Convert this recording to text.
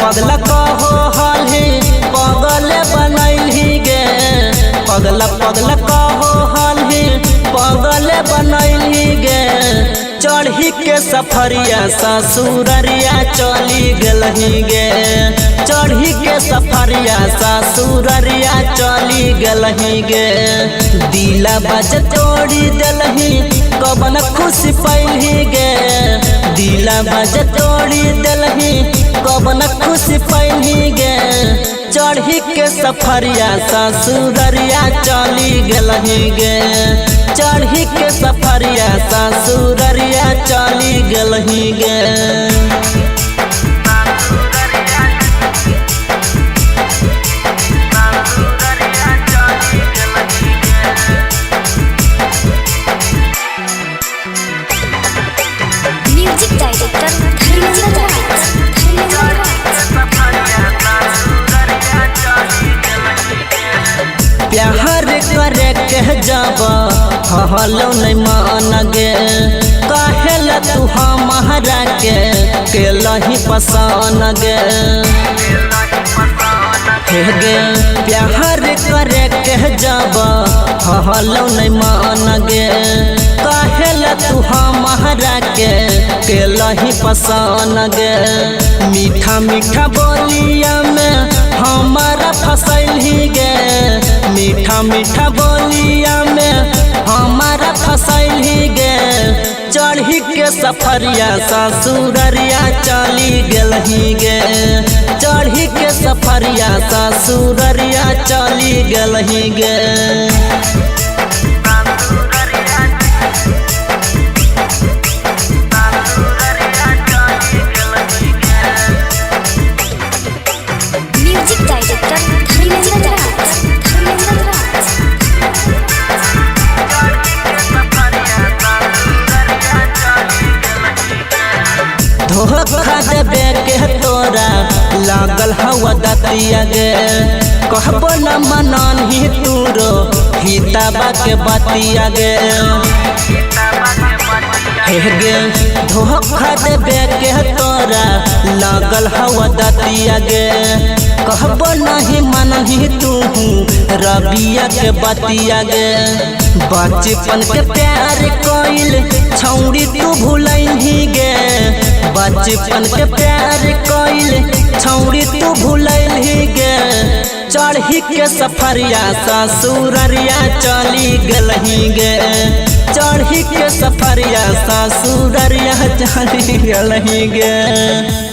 पगला कहो हालही पगल बनैली गे पगला कहो हालही पगल बनैली गे चढ़ी के सफरिया ससुररिया चली गलही गे चढ़ी के सफरिया ससुररिया चली गलही गे दिला बज तोड़ी दलही कबन खुशी पैली गे दिला बज तोड़ी दलही कबन खुशी पैली गे चढ़ी के सफरिया ससुररिया चली गलही गे चढ़ी के सफरिया ससुररिया चली गलही गे म्यूजिक डायरेक्टर धर्मेंद्र प्यार करे के जब हलो नहीं मान गे कहेला तू हमारा के लही पसान गे गे प्यार करे के जब हलो नहीं मान गे कहेला तू हमारा के लही पसान गे मीठा मीठा बोलिया में हमारा फसैली गे मीठा मीठा बोलिया में हमारा फसैली गे चढ़ी के सफरिया ससुररिया चली गलही गे चढ़ी के सफरिया ससुररिया चली गलही गे म्यूजिक डायरेक्टर धर्मेंद्र धोखा देवे के तोरा लागल हवा दतिया गे कहबो न मनन ही तूरो हिताबा के बतिया गे गे धोखा देवे के तोरा लागल हवा दतिया गे कहबो नहीं मनन ही तू रबिया के बतिया गे बचपन के प्यार कइल छौड़ी तू भूलैली गे बचपन के प्यार कइल छौड़ी तू भूलैली गे चढ़ी के सफरिया ससुररिया चली गलही गे चढ़ी के सफरिया ससुररिया चली गलही गे।